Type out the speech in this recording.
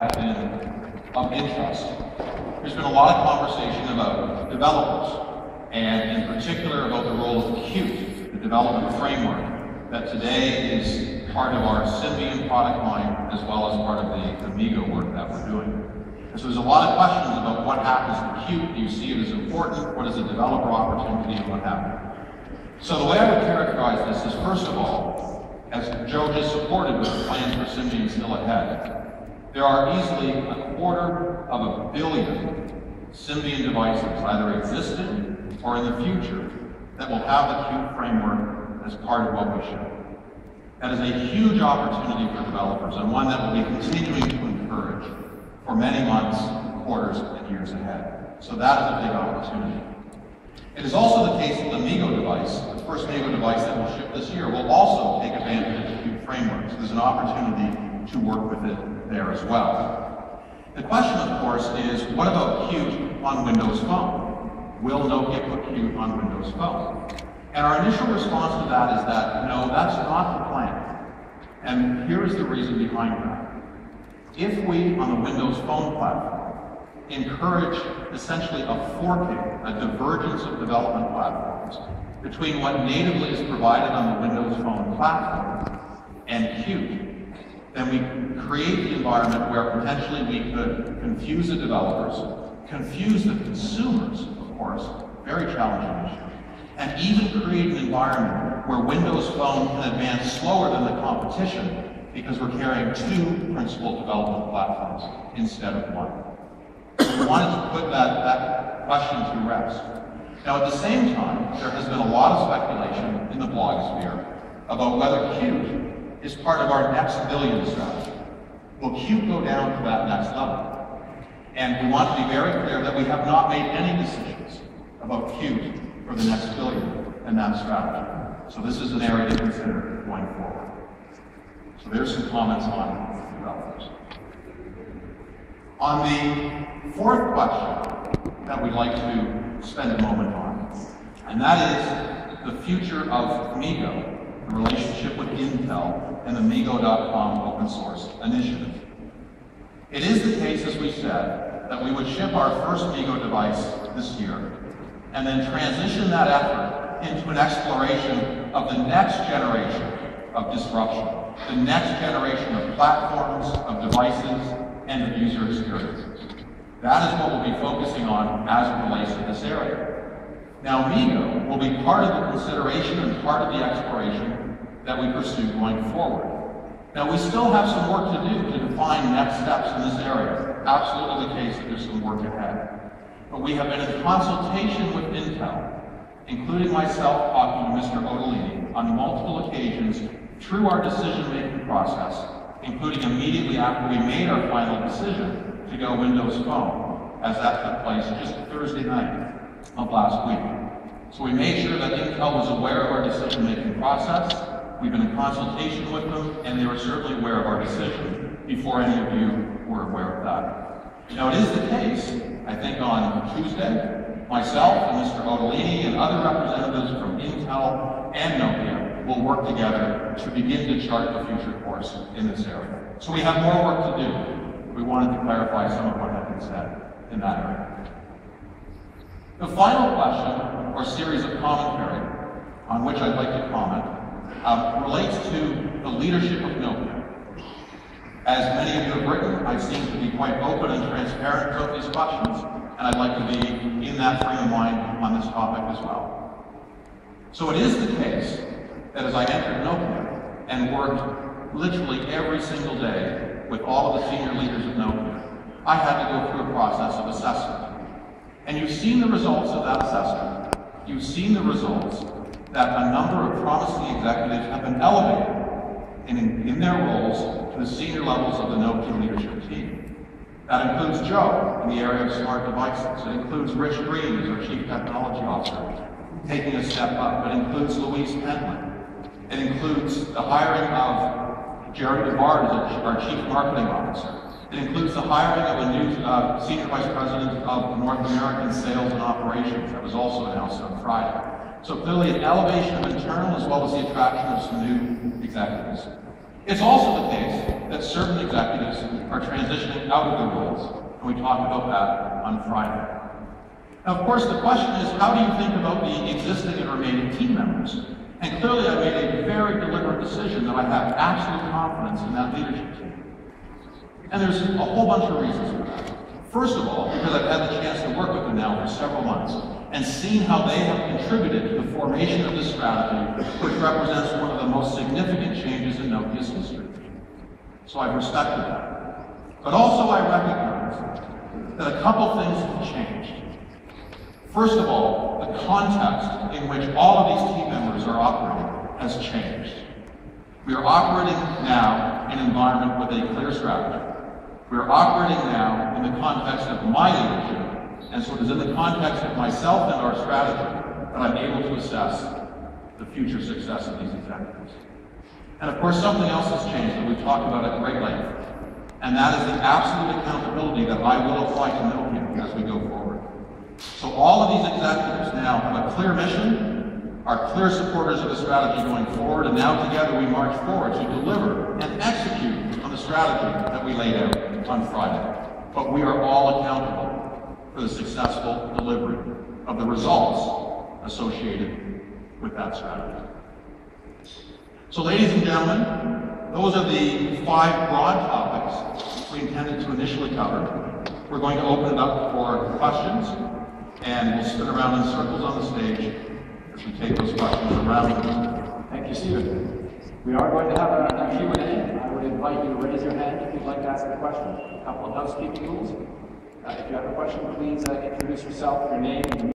have been of interest. There's been a lot of conversation about developers, and in particular about the role of Qt, the development framework, that today is part of our Symbian product line, as well as part of the Amigo work that we're doing. And so there's a lot of questions about what happens to Qt. Do you see it as important? What is a developer opportunity, and what happens? So the way I would characterize this is, first of all, as Joe just supported with the plans for Symbian still ahead, there are easily 250 million Symbian devices either existing or in the future that will have the Qt framework as part of what we ship. That is a huge opportunity for developers, and one that we'll be continuing to encourage for many months, quarters, and years ahead. So that is a big opportunity. It is also the case that the Amigo device, the first Amigo device that will ship this year, will also take advantage of the Qt framework. So there's an opportunity to work with it there as well. The question, of course, is what about Qt on Windows Phone? Will Nokia put Qt on Windows Phone? And our initial response to that is that, no, that's not the plan. And here is the reason behind that. If we, on the Windows Phone platform, encourage essentially a forking, a divergence of development platforms between what natively is provided on the Windows Phone platform and Qt, then we create the environment where potentially we could confuse the developers, confuse the consumers, of course, very challenging issue, and even create an environment where Windows Phone can advance slower than the competition because we're carrying two principal development platforms instead of one. So we wanted to put that question to rest. Now, at the same time, there has been a lot of speculation in the blogosphere about whether Qt is part of our next billion strategy. Will Qt go down to that next level? And we want to be very clear that we have not made any decisions about Qt for the next billion and that strategy. So this is an area to consider going forward. So there's some comments on developers. On the fourth question that we'd like to spend a moment on, and that is the future of Amigo, the relationship with Intel and the Amigo.com open source initiative. It is the case, as we said, that we would ship our first Amigo device this year and then transition that effort into an exploration of the next generation of disruption, the next generation of platforms, of devices, and of user experiences. That is what we'll be focusing on as it relates to this area. Now, Amigo will be part of the consideration and part of the exploration that we pursue going forward. Now, we still have some work to do to define next steps in this area. Absolutely the case that there's some work ahead. But we have been in consultation with Intel, including myself talking to Mr. Odolini on multiple occasions through our decision-making process, including immediately after we made our final decision to go Windows Phone, as that took place just Thursday night of last week. So we made sure that Intel was aware of our decision-making process. We've been in consultation with them, and they were certainly aware of our decision before any of you were aware of that. Now, it is the case, I think on Tuesday, myself and Mr. Odolini and other representatives from Intel and Nokia will work together to begin to chart the future course in this area. So we have more work to do. We wanted to clarify some of what had been said in that area. The final question, or series of commentary, on which I'd like to comment, relates to the leadership of Nokia. As many of you have written, I seem to be quite open and transparent about these questions, and I'd like to be in that frame of mind on this topic as well. So it is the case that as I entered Nokia and worked literally every single day with all of the senior leaders of Nokia, I had to go through a process of assessment. And you've seen the results of that assessment. You've seen the results that a number of promising executives have been elevated in their roles to the senior levels of the Nokia leadership team. That includes Joe in the area of smart devices. It includes Rich Green as our Chief Technology Officer, taking a step up. It includes Louise Pentland. It includes the hiring of Jerry DeBard as our Chief Marketing Officer. It includes the hiring of a new Senior Vice President of North American Sales and Operations that was also announced on Friday. So clearly an elevation of internal as well as the attraction of some new executives. It's also the case that certain executives are transitioning out of their roles, and we talked about that on Friday. Now, of course, the question is, how do you think about the existing and remaining team members? And clearly, I made a very deliberate decision that I have absolute confidence in that leadership team. And there's a whole bunch of reasons for that. First of all, because I've had the chance to work with them now for several months and seen how they have contributed to the formation of this strategy, which represents one of the most significant changes in Nokia's history. So I've respected that. But also I recognize that a couple things have changed. First of all, the context in which all of these team members are operating has changed. We are operating now in an environment with a clear strategy. We are operating now in the context of my leadership, and so it is in the context of myself and our strategy that I'm able to assess the future success of these executives. And of course, something else has changed that we've talked about at great length, and that is the absolute accountability that I will apply to Nokia as we go forward. So all of these executives now have a clear mission, are clear supporters of the strategy going forward, and now together we march forward to deliver and execute on the strategy that we laid out on Friday. But we are all accountable for the successful delivery of the results associated with that strategy. So ladies and gentlemen, those are the 5 broad topics we intended to initially cover. We're going to open it up for questions, and we'll spin around in circles on the stage as we take those questions around. Thank you, Stephen. We are going to have a Q&A. I would invite you to raise your hand if you'd like to ask a question. A couple of housekeeping rules. If you have a question, please introduce yourself, your name,